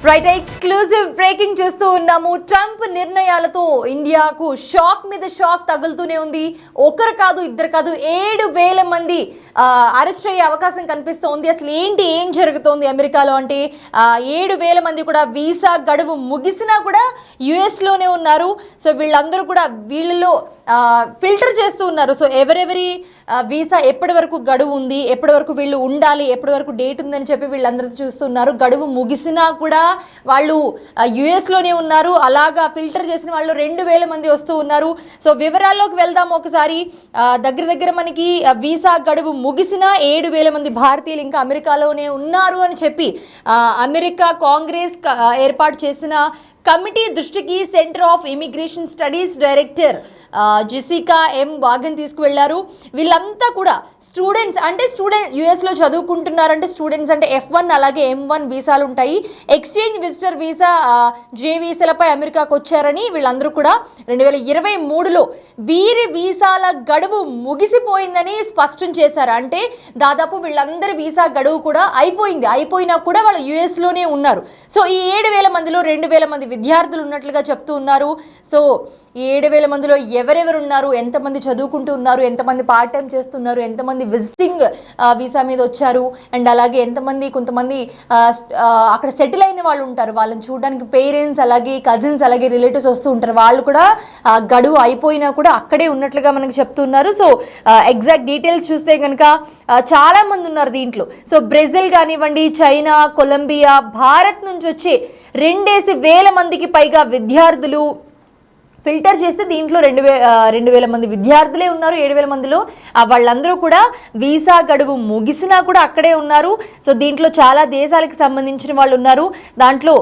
Right, exclusive breaking చూస్తూ ఉన్నాము. Trump నిర్ణయాలతో ఇండియాకు షాక్ మీద షాక్ తగులుతూనే ఉంది. ఒకరు కాదు, ఇద్దరు కాదు, 7,000 మంది అరెస్ట్ అయ్యే అవకాశం కనిపిస్తోంది. అసలు ఏం జరుగుతోంది అమెరికాలో అంటే 7,000 మంది కూడా వీసా గడువు ముగిసినా కూడా యుఎస్లోనే ఉన్నారు. సో వీళ్ళందరూ కూడా వీళ్ళలో ఫిల్టర్ చేస్తూ ఉన్నారు. సో ఎవరెవరి వీసా ఎప్పటి వరకు గడువు ఉంది, ఎప్పటి వరకు వీళ్ళు ఉండాలి, ఎప్పటి వరకు డేట్ ఉందని చెప్పి వీళ్ళందరూ చూస్తున్నారు. గడువు ముగిసినా కూడా వాళ్ళు యుఎస్లోనే ఉన్నారు. అలాగా ఫిల్టర్ చేసిన వాళ్ళు 2,000 మంది వస్తూ ఉన్నారు. సో వివరాల్లోకి వెళ్దాం ఒకసారి. దగ్గర మనకి వీసా గడువు ముగిసిన 7,000 మంది భారతీయులు ఇంకా అమెరికాలోనే ఉన్నారు అని చెప్పి అమెరికా కాంగ్రెస్ ఏర్పాటు చేసిన కమిటీ దృష్టికి centre of immigration studies director Jessica M wagen తీసుకువెళ్లారు. వీళ్ళంతా కూడా స్టూడెంట్స్ యుఎస్లో చదువుకుంటున్నారంటే స్టూడెంట్స్ అంటే F1 అలాగే M1 వీసాలు ఉంటాయి. ఎక్స్చేంజ్ విజిటర్ వీసా జే వీసాలపై అమెరికాకు వచ్చారని వీళ్ళందరూ కూడా 2023లో వీరి వీసాల గడువు ముగిసిపోయిందని స్పష్టం చేశారు. అంటే దాదాపు వీళ్ళందరి వీసా గడువు కూడా అయిపోయినా కూడా వాళ్ళు యుఎస్లోనే ఉన్నారు. సో ఈ 7,000 మందిలో 2,000 మంది విద్యార్థులు ఉన్నట్లుగా చెప్తూ ఉన్నారు. సో 7,000 మందిలో ఎవరెవరు ఉన్నారు, ఎంతమంది చదువుకుంటూ ఉన్నారు, ఎంతమంది పార్ట్ టైం చేస్తున్నారు, ఎంతమంది విజిటింగ్ వీసా మీద వచ్చారు, అండ్ అలాగే కొంతమంది అక్కడ సెటిల్ అయిన వాళ్ళు ఉంటారు. వాళ్ళని చూడడానికి పేరెంట్స్ అలాగే కజిన్స్ అలాగే రిలేటివ్స్ వస్తూ ఉంటారు. వాళ్ళు కూడా గడువు అయిపోయినా కూడా అక్కడే ఉన్నట్లుగా మనకు చెప్తున్నారు. సో ఎగ్జాక్ట్ డీటెయిల్స్ చూస్తే కనుక చాలా మంది ఉన్నారు దీంట్లో. సో బ్రెజిల్ కానివ్వండి, చైనా, కొలంబియా, భారత్ నుంచి వచ్చే 2,000 మందికి పైగా విద్యార్థులు ఫిల్టర్ చేస్తే దీంట్లో 2,000 మంది విద్యార్థులే ఉన్నారు. 7,000 మందిలో వాళ్ళందరూ కూడా వీసా గడువు ముగిసినా కూడా అక్కడే ఉన్నారు. సో దీంట్లో చాలా దేశాలకు సంబంధించిన వాళ్ళు ఉన్నారు. దాంట్లో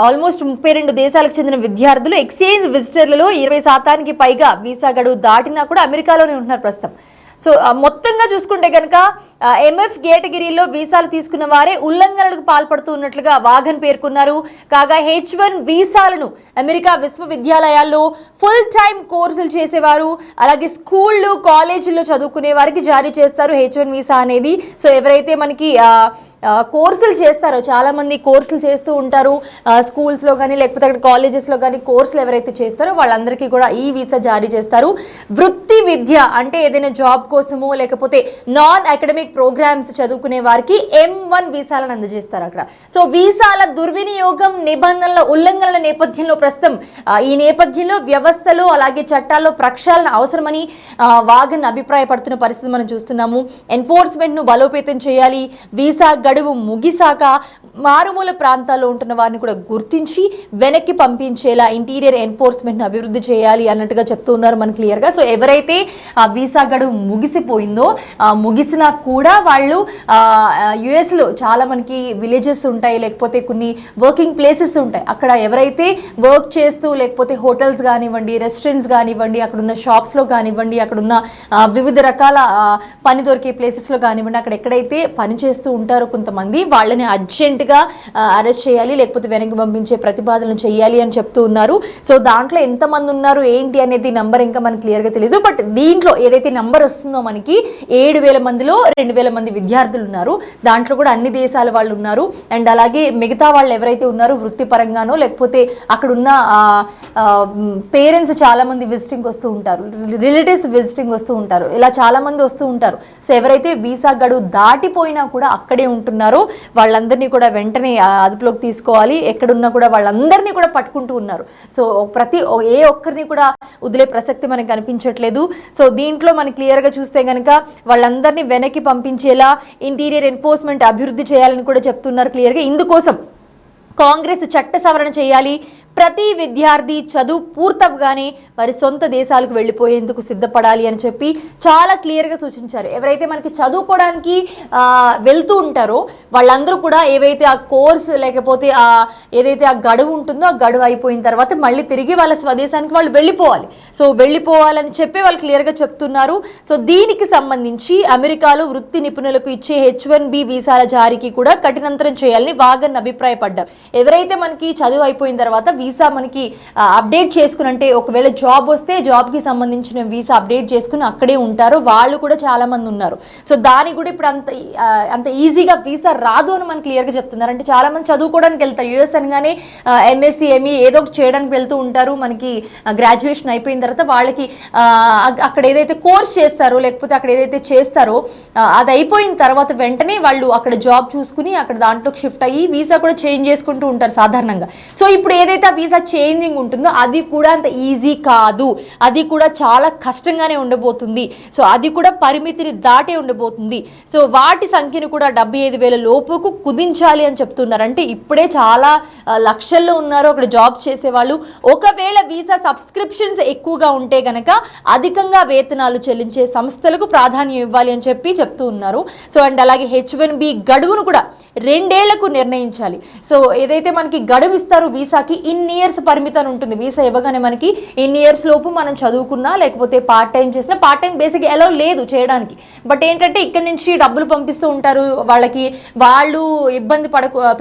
ఆల్మోస్ట్ 32 దేశాలకు చెందిన విద్యార్థులు ఎక్స్చేంజ్ విజిటర్లలో 20% పైగా వీసా గడువు దాటినా కూడా అమెరికాలోనే ఉంటున్నారు ప్రస్తుతం. సో మొత్తంగా చూసుకుంటే కనుక MF కేటగిరీలో వీసాలు తీసుకున్న వారే ఉల్లంఘనలకు పాల్పడుతూ ఉన్నట్లుగా వాగన్ పేర్కొన్నారు. కాగా H1 వీసాలను అమెరికా విశ్వవిద్యాలయాల్లో ఫుల్ టైమ్ కోర్సులు చేసేవారు అలాగే స్కూళ్ళు కాలేజీల్లో చదువుకునే వారికి జారీ చేస్తారు H1 వీసా అనేది. సో ఎవరైతే మనకి కోర్సులు చేస్తారో, చాలామంది కోర్సులు చేస్తూ ఉంటారు స్కూల్స్లో కానీ లేకపోతే అక్కడ కాలేజెస్లో కానీ కోర్సులు ఎవరైతే చేస్తారో వాళ్ళందరికీ కూడా ఈ వీసా జారీ చేస్తారు. వృత్తి విద్య అంటే ఏదైనా జాబ్ కోసమో లేకపోతే నాన్ అకాడమిక్ ప్రోగ్రామ్స్ చదువుకునే వారికి M1 వీసాలను అందజేస్తారు అక్కడ. సో వీసాల దుర్వినియోగం, నిబంధనల ఉల్లంఘనల నేపథ్యంలో ప్రస్తుతం ఈ నేపథ్యంలో వ్యవస్థలో అలాగే చట్టాల్లో ప్రక్షాళన అవసరమని వాగన్ అభిప్రాయపడుతున్న పరిస్థితి మనం చూస్తున్నాము. ఎన్ఫోర్స్మెంట్ను బలోపేతం చేయాలి, వీసా గడువు ముగిసాక మారుమూల ప్రాంతాల్లో ఉంటున్న వారిని కూడా గుర్తించి వెనక్కి పంపించేలా ఇంటీరియర్ ఎన్ఫోర్స్మెంట్ను అభివృద్ధి చేయాలి అన్నట్టుగా చెప్తూ ఉన్నారు మన క్లియర్గా. సో ఎవరైతే ఆ వీసా గడువు ముగిసిపోయిందో ముగిసినా కూడా వాళ్ళు యుఎస్లో చాలా మనకి విలేజెస్ ఉంటాయి లేకపోతే కొన్ని వర్కింగ్ ప్లేసెస్ ఉంటాయి. అక్కడ ఎవరైతే వర్క్ చేస్తూ లేకపోతే హోటల్స్ కానివ్వండి, రెస్టారెంట్స్ కానివ్వండి, అక్కడున్న షాప్స్లో కానివ్వండి, అక్కడున్న వివిధ రకాల పని దొరికే ప్లేసెస్లో కానివ్వండి, అక్కడ ఎక్కడైతే పని చేస్తూ ఉంటారో కొంతమంది వాళ్ళని అర్జెంటుగా అరెస్ట్ చేయాలి లేకపోతే వెనక్కి పంపించే ప్రతిపాదనలు చేయాలి అని చెప్తూ ఉన్నారు. సో దాంట్లో ఎంతమంది ఉన్నారు ఏంటి అనేది నంబర్ ఇంకా మనకు క్లియర్గా తెలియదు. బట్ దీంట్లో ఏదైతే నంబర్ వస్తుందో మనకి 7,000 మందిలో 2,000 మంది విద్యార్థులు ఉన్నారు. దాంట్లో కూడా అన్ని దేశాల వాళ్ళు ఉన్నారు. అండ్ అలాగే మిగతా వాళ్ళు ఎవరైతే ఉన్నారో వృత్తిపరంగానో లేకపోతే అక్కడున్న పేరెంట్స్ చాలా మంది విజిటింగ్ వస్తూ ఉంటారు, రిలేటివ్స్ విజిటింగ్ వస్తూ ఉంటారు, ఇలా చాలా మంది వస్తూ ఉంటారు. సో ఎవరైతే వీసా గడువు దాటిపోయినా కూడా అక్కడే ఉంటున్నారో వాళ్ళందరినీ కూడా వెంటనే అదుపులోకి తీసుకోవాలి. ఎక్కడున్నా కూడా వాళ్ళందరినీ కూడా పట్టుకుంటూ ఉన్నారు. సో ఏ ఒక్కరిని కూడా వదిలే ప్రసక్తి మనకు కనిపించట్లేదు. సో దీంట్లో మనకి క్లియర్గా చూస్తే కనుక వాళ్ళందరినీ వెనక్కి పంపించేలా ఇంటీరియర్ ఎన్ఫోర్స్మెంట్ అభివృద్ధి చేయాలని కూడా చెప్తున్నారు క్లియర్గా. ఇందుకోసం కాంగ్రెస్ చట్ట సవరణ చేయాలి. ప్రతి విద్యార్థి చదువు పూర్తవగానే వారి సొంత దేశాలకు వెళ్ళిపోయేందుకు సిద్ధపడాలి అని చెప్పి చాలా క్లియర్గా సూచించారు. ఎవరైతే మనకి చదువుకోవడానికి వెళ్తూ ఉంటారో వాళ్ళందరూ కూడా ఏవైతే ఆ కోర్స్ లేకపోతే ఏదైతే ఆ గడువు ఉంటుందో ఆ గడువు అయిపోయిన తర్వాత మళ్ళీ తిరిగి వాళ్ళ స్వదేశానికి వాళ్ళు వెళ్ళిపోవాలి. సో వెళ్ళిపోవాలని చెప్పి వాళ్ళు క్లియర్గా చెప్తున్నారు. సో దీనికి సంబంధించి అమెరికాలో వృత్తి నిపుణులకు ఇచ్చే H1B వీసాల జారీకి కూడా కఠినంతరం చేయాలని వాగన్ అభిప్రాయపడ్డారు. ఎవరైతే మనకి చదువు అయిపోయిన తర్వాత వీసా మనకి అప్డేట్ చేసుకుని, అంటే ఒకవేళ జాబ్ వస్తే జాబ్కి సంబంధించిన వీసా అప్డేట్ చేసుకుని అక్కడే ఉంటారు, వాళ్ళు కూడా చాలా మంది ఉన్నారు. సో దానికి కూడా ఇప్పుడు అంత ఈజీగా వీసా రాదు అని మనకి క్లియర్గా చెప్తున్నారు. అంటే చాలా మంది చదువుకోవడానికి వెళ్తారు యూఎస్ అనగానే, ఎంఎస్సీ ఎంఈ ఏదో ఒకటి చేయడానికి వెళ్తూ ఉంటారు. మనకి గ్రాడ్యుయేషన్ అయిపోయిన తర్వాత వాళ్ళకి అక్కడ ఏదైతే కోర్స్ చేస్తారో లేకపోతే అక్కడ ఏదైతే చేస్తారో అది అయిపోయిన తర్వాత వెంటనే వాళ్ళు అక్కడ జాబ్ చూసుకుని అక్కడ దాంట్లోకి షిఫ్ట్ అయ్యి వీసా కూడా చేంజ్ చేసుకుంటూ ఉంటారు సాధారణంగా. సో ఇప్పుడు ఏదైతే ఆ వీసా చేంజింగ్ ఉంటుందో అది కూడా అంత ఈజీ కాదు, అది కూడా చాలా కష్టంగానే ఉండబోతుంది. సో అది కూడా పరిమితిని దాటే ఉండబోతుంది. సో వాటి సంఖ్యను కూడా 75,000 లోపుకు కుదించాలి అని చెప్తున్నారు. అంటే ఇప్పుడే చాలా లక్షల్లో ఉన్నారు అక్కడ జాబ్ చేసేవాళ్ళు. ఒకవేళ వీసా సబ్స్క్రిప్షన్స్ ఎక్కువగా ఉంటే గనక అధికంగా వేతనాలు చెల్లించే సంస్థలకు ప్రాధాన్యం ఇవ్వాలి అని చెప్తూ ఉన్నారు. సో అండ్ అలాగే H1B గడువును కూడా 2 ఏళ్లకు నిర్ణయించాలి. సో ఏదైతే మనకి గడువు ఇస్తారో వీసాకి ఇన్ ఇయర్స్ పరిమితి అని ఉంటుంది. వీసా ఇవ్వగానే మనకి ఇన్ ఇయర్స్ లోపు మనం చదువుకున్నా లేకపోతే పార్ట్ టైం చేసినా, పార్ట్ టైం బేసిక్ ఎలా లేదు చేయడానికి, బట్ ఏంటంటే ఇక్కడ నుంచి డబ్బులు పంపిస్తూ ఉంటారు వాళ్ళకి, వాళ్ళు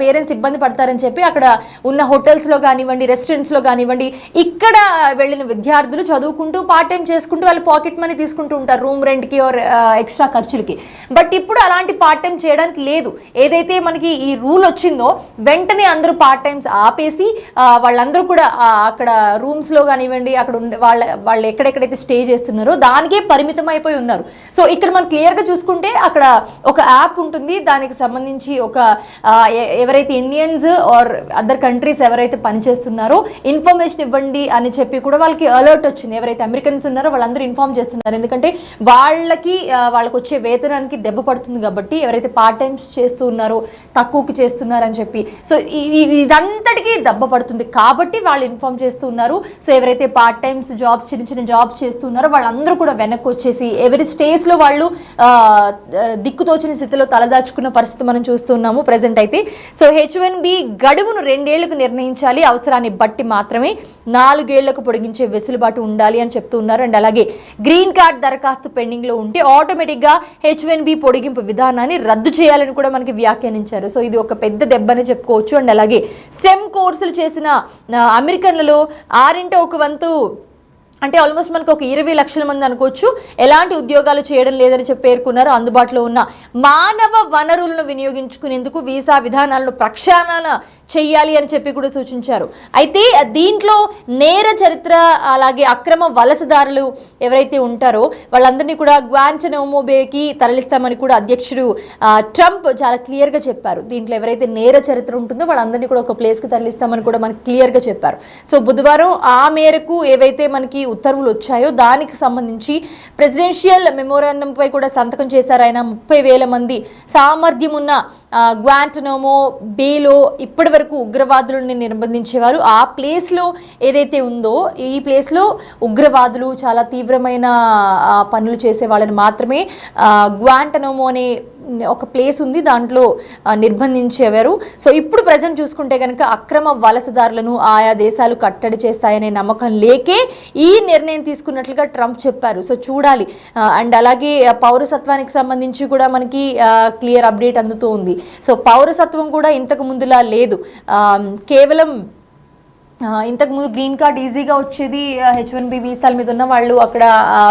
పేరెంట్స్ ఇబ్బంది పడతారని చెప్పి అక్కడ ఉన్న హోటల్స్లో కానివ్వండి, రెస్టారెంట్స్లో కానివ్వండి, ఇక్కడ వెళ్ళిన విద్యార్థులు చదువుకుంటూ పార్ట్ టైం చేసుకుంటూ వాళ్ళు పాకెట్ మనీ తీసుకుంటూ ఉంటారు రూమ్ రెంట్కి ఆర్ ఎక్స్ట్రా ఖర్చులకి. బట్ ఇప్పుడు అలాంటి పార్ట్ టైం చేయడానికి లేదు. ఏదైతే మనకి ఈ రూల్ వచ్చిందో వెంటనే అందరూ పార్ట్ టైమ్స్ ఆపేసి వాళ్ళందరూ కూడా అక్కడ రూమ్స్లో కానివ్వండి, అక్కడ వాళ్ళు ఎక్కడెక్కడైతే స్టే చేస్తున్నారో దానికే పరిమితం అయిపోయి ఉన్నారు. సో ఇక్కడ మనం క్లియర్గా చూసుకుంటే అక్కడ ఒక యాప్ ఉంటుంది, దానికి సంబంధించి ఎవరైతే ఇండియన్స్ ఆర్ అదర్ కంట్రీస్ ఎవరైతే పనిచేస్తున్నారో ఇన్ఫర్మేషన్ ఇవ్వండి అని చెప్పి కూడా వాళ్ళకి అలర్ట్ వచ్చింది. ఎవరైతే అమెరికన్స్ ఉన్నారో వాళ్ళందరూ ఇన్ఫార్మ్ చేస్తున్నారు. ఎందుకంటే వాళ్ళకి వచ్చే వేతనానికి దెబ్బ పడుతుంది కాబట్టి, ఎవరైతే పార్ట్ టైమ్స్ చేస్తూ ఉన్నారో తక్కువకి చేస్తున్నారని చెప్పి, సో ఇదంతటికీ దెబ్బ పడుతుంది కాబట్టి వాళ్ళు ఇన్ఫార్మ్ చేస్తూ ఉన్నారు. సో ఎవరైతే పార్ట్ టైమ్స్ జాబ్స్ చిన్న చిన్న జాబ్స్ చేస్తున్నారో వాళ్ళందరూ కూడా వెనక్కి వచ్చేసి ఎవరి స్టేజ్లో వాళ్ళు దిక్కుతోచిన స్థితిలో తలదాచుకున్న పరిస్థితి మనం చూస్తున్నాము ప్రెసెంట్ అయితే. సో H1B గడువును 2 ఏళ్లకు నిర్ణయించాలి, అవసరాన్ని బట్టి మాత్రమే 4 ఏళ్లకు పొడిగించే వెసులుబాటు ఉండాలి అని చెప్తూ ఉన్నారు. అండ్ అలాగే గ్రీన్ కార్డ్ దరఖాస్తు పెండింగ్ లో ఉంటే ఆటోమేటిక్గా H1B పొడిగింపు విధానాన్ని రద్దు చేయాలని కూడా మనకి వ్యాఖ్యానించారు. సో ఇది ఒక పెద్ద దెబ్బని చెప్పుకోవచ్చు. అండ్ అలాగే స్టెమ్ కోర్సులు చేసిన అమెరికన్లలో 1/6 అంటే ఆల్మోస్ట్ మనకు ఒక 20 లక్షల మంది అనుకోవచ్చు ఎలాంటి ఉద్యోగాలు చేయడం లేదని చెప్పి పేర్కొన్నారు. అందుబాటులో ఉన్న మానవ వనరులను వినియోగించుకునేందుకు వీసా విధానాలను ప్రక్షాళన చెయ్యాలి అని చెప్పి కూడా సూచించారు. అయితే దీంట్లో నేర చరిత్ర అలాగే అక్రమ వలసదారులు ఎవరైతే ఉంటారో వాళ్ళందరినీ కూడా గ్వాంటనామో బేకి తరలిస్తామని కూడా అధ్యక్షుడు ట్రంప్ చాలా క్లియర్గా చెప్పారు. దీంట్లో ఎవరైతే నేర చరిత్ర ఉంటుందో వాళ్ళందరినీ కూడా ఒక ప్లేస్కి తరలిస్తామని కూడా మనకి క్లియర్గా చెప్పారు. సో బుధవారం ఆ మేరకు ఏవైతే మనకి ఉత్తర్వులు వచ్చాయో దానికి సంబంధించి ప్రెసిడెన్షియల్ మెమోరాండంపై కూడా సంతకం చేశారు ఆయన. 30,000 మంది సామర్థ్యం ఉన్న గ్వాంటనామో బేలో ఇప్పటి వరకు ఉగ్రవాదులను నిర్బంధించేవారు. ఆ ప్లేస్లో ఏదైతే ఉందో ఈ ప్లేస్లో ఉగ్రవాదులు చాలా తీవ్రమైన పనులు చేసే వాళ్ళని మాత్రమే గ్వాంటనామో అనే ఒక ప్లేస్ ఉంది దాంట్లో నిర్బంధించేవారు. సో ఇప్పుడు ప్రజెంట్ చూసుకుంటే కనుక అక్రమ వలసదారులను ఆయా దేశాలు కట్టడి చేస్తాయనే నమ్మకం లేకే ఈ నిర్ణయం తీసుకున్నట్లుగా ట్రంప్ చెప్పారు. సో చూడాలి. అండ్ అలాగే పౌరసత్వానికి సంబంధించి కూడా మనకి క్లియర్ అప్డేట్ అందుతూ ఉంది. సో పౌరసత్వం కూడా ఇంతకు ముందులా లేదు. కేవలం ఇంతకుముందు గ్రీన్ కార్డ్ ఈజీగా వచ్చేది. H1B వీసాల మీద ఉన్న వాళ్ళు అక్కడ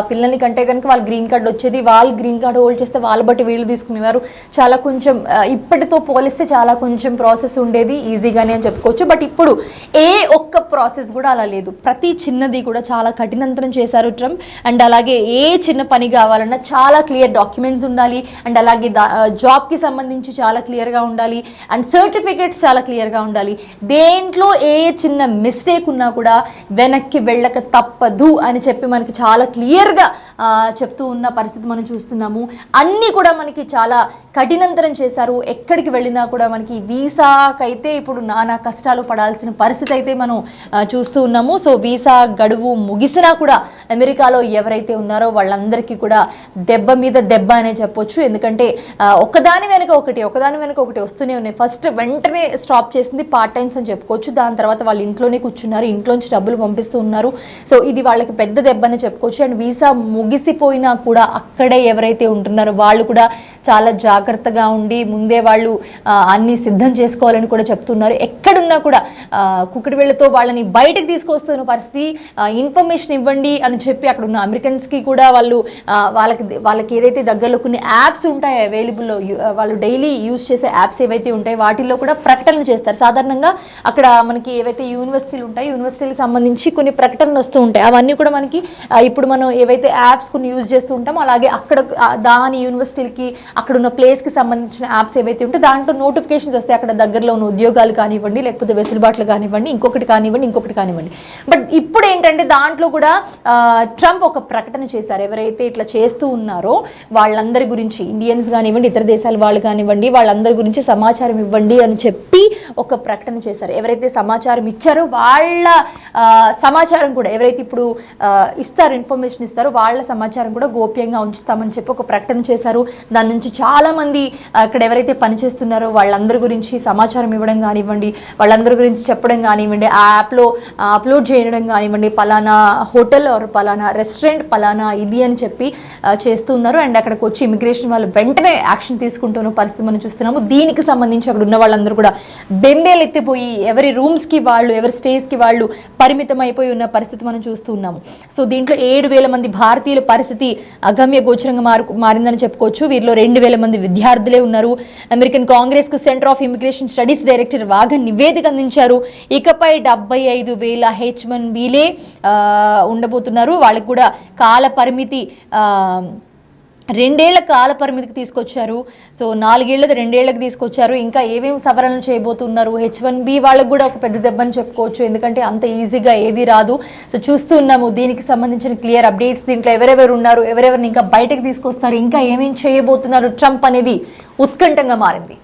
పిల్లల్ని కంటే కనుక వాళ్ళు గ్రీన్ కార్డ్ వచ్చేది, వాళ్ళు గ్రీన్ కార్డ్ హోల్డ్ చేస్తే వాళ్ళు బట్టి వీళ్ళు తీసుకునేవారు. చాలా కొంచెం ఇప్పటితో పోలిస్తే చాలా కొంచెం ప్రాసెస్ ఉండేది, ఈజీగానే అని చెప్పుకోవచ్చు. బట్ ఇప్పుడు ఏ ఒక్క ప్రాసెస్ కూడా అలా లేదు. ప్రతి చిన్నది కూడా చాలా కఠినంతరం చేశారు ట్రంప్. అండ్ అలాగే ఏ చిన్న పని కావాలన్నా చాలా క్లియర్ డాక్యుమెంట్స్ ఉండాలి. అండ్ అలాగే జాబ్కి సంబంధించి చాలా క్లియర్గా ఉండాలి. అండ్ సర్టిఫికేట్స్ చాలా క్లియర్గా ఉండాలి. దేంట్లో ఏ చిన్న మిస్టేక్ ఉన్నా కూడా వెనక్కి వెళ్ళక తప్పదు అని చెప్పి మనకి చాలా క్లియర్గా చెప్తూ ఉన్న పరిస్థితి మనం చూస్తున్నాము. అన్నీ కూడా మనకి చాలా కఠినంతరం చేశారు. ఎక్కడికి వెళ్ళినా కూడా మనకి వీసాకైతే ఇప్పుడు నానా కష్టాలు పడాల్సిన పరిస్థితి అయితే మనం చూస్తూ ఉన్నాము. సో వీసా గడువు ముగిసినా కూడా అమెరికాలో ఎవరైతే ఉన్నారో వాళ్ళందరికీ కూడా దెబ్బ మీద దెబ్బ అనే చెప్పొచ్చు. ఎందుకంటే ఒకదాని వెనక ఒకటి వస్తూనే ఉన్నాయి. ఫస్ట్ వెంటనే స్టాప్ చేసింది పార్ట్ టైమ్స్ అని చెప్పుకోవచ్చు. దాని తర్వాత వాళ్ళ ఇంట్లో ఇంట్లోనే కూర్చున్నారు, ఇంట్లోంచి డబ్బులు పంపిస్తూ ఉన్నారు. సో ఇది వాళ్ళకి పెద్ద దెబ్బని చెప్పుకోవచ్చు. అండ్ వీసా ముగిసిపోయినా కూడా అక్కడే ఎవరైతే ఉంటున్నారో వాళ్ళు కూడా చాలా జాగ్రత్తగా ఉండి ముందే వాళ్ళు అన్ని సిద్ధం చేసుకోవాలని కూడా చెప్తున్నారు. ఎక్కడున్నా కూడా కుక్కడివేళ్లతో వాళ్ళని బయటకు తీసుకొస్తున్న పరిస్థితి, ఇన్ఫర్మేషన్ ఇవ్వండి అని చెప్పి అక్కడ ఉన్న అమెరికన్స్కి కూడా వాళ్ళకి ఏదైతే దగ్గరలో కొన్ని యాప్స్ ఉంటాయో అవైలబుల్లో, వాళ్ళు డైలీ యూజ్ చేసే యాప్స్ ఏవైతే ఉంటాయో వాటిల్లో కూడా ప్రకటనలు చేస్తారు. సాధారణంగా అక్కడ మనకి ఏవైతే యూనివర్సిటీలు ఉంటాయో యూనివర్సిటీలకు సంబంధించి కొన్ని ప్రకటనలు వస్తూ ఉంటాయి. అవన్నీ కూడా మనకి ఇప్పుడు మనం ఏవైతే యాప్స్ కొన్ని యూజ్ చేస్తూ ఉంటామో అలాగే అక్కడ దాని యూనివర్సిటీలకి అక్కడ ఉన్న ప్లేస్కి సంబంధించిన యాప్స్ ఏవైతే ఉంటే దాంట్లో నోటిఫికేషన్స్ వస్తాయి. అక్కడ దగ్గరలో ఉన్న ఉద్యోగాలు కానివ్వండి, లేకపోతే వెసులుబాట్లు కానివ్వండి, ఇంకొకటి కానివ్వండి. బట్ ఇప్పుడు ఏంటంటే దాంట్లో కూడా ట్రంప్ ఒక ప్రకటన చేశారు. ఎవరైతే ఇట్లా చేస్తూ ఉన్నారో వాళ్ళందరి గురించి, ఇండియన్స్ కానివ్వండి, ఇతర దేశాల వాళ్ళు కానివ్వండి, వాళ్ళందరి గురించి సమాచారం ఇవ్వండి అని చెప్పి ఒక ప్రకటన చేశారు. ఎవరైతే సమాచారం ఇచ్చారో వాళ్ళ సమాచారం కూడా, ఎవరైతే ఇప్పుడు ఇస్తారు ఇన్ఫర్మేషన్ ఇస్తారో వాళ్ళ సమాచారం కూడా గోప్యంగా ఉంచుతామని చెప్పి ఒక ప్రకటన చేశారు. దాని నుంచి చాలామంది అక్కడ ఎవరైతే పనిచేస్తున్నారో వాళ్ళందరి గురించి సమాచారం ఇవ్వడం కానివ్వండి, వాళ్ళందరి గురించి చెప్పడం కానివ్వండి, ఆ యాప్లో అప్లోడ్ చేయడం కానివ్వండి, పలానా హోటల్ ఆర్ పలానా రెస్టారెంట్ పలానా ఇది అని చెప్పి చేస్తున్నారు. అండ్ అక్కడికి వచ్చి ఇమిగ్రేషన్ వాళ్ళు వెంటనే యాక్షన్ తీసుకుంటున్న పరిస్థితి మనం చూస్తున్నాము. దీనికి సంబంధించి అక్కడ ఉన్న వాళ్ళందరూ కూడా బెంబేలు ఎత్తిపోయి ఎవరి రూమ్స్కి వాళ్ళు, ఎవరి స్టేస్కి వాళ్ళు పరిమితం అయిపోయి ఉన్న పరిస్థితి మనం చూస్తూ ఉన్నాము. సో దీంట్లో 7,000 మంది భారతీయుల పరిస్థితి అగమ్య గోచరంగా మారిందని చెప్పుకోవచ్చు. వీరిలో 2,000 మంది విద్యార్థులే ఉన్నారు. అమెరికన్ కాంగ్రెస్కు centre of immigration studies director wagen నివేదిక అందించారు. ఇకపై 75,000 H1Bలే ఉండబోతున్నారు. వాళ్ళకి కూడా కాల పరిమితి 2 ఏళ్ల కాల పరిమితికి తీసుకొచ్చారు. సో 4 ఏళ్ళది 2 ఏళ్ళకి తీసుకొచ్చారు. ఇంకా ఏమేమి సవరణలు చేయబోతున్నారు. H1B వాళ్ళకు కూడా ఒక పెద్ద దెబ్బని చెప్పుకోవచ్చు, ఎందుకంటే అంత ఈజీగా ఏది రాదు. సో చూస్తున్నాము దీనికి సంబంధించిన క్లియర్ అప్డేట్స్. దీంట్లో ఎవరెవరు ఉన్నారు, ఎవరెవరిని ఇంకా బయటకు తీసుకొస్తారు, ఇంకా ఏమేమి చేయబోతున్నారు ట్రంప్ అనేది ఉత్కంఠంగా మారింది.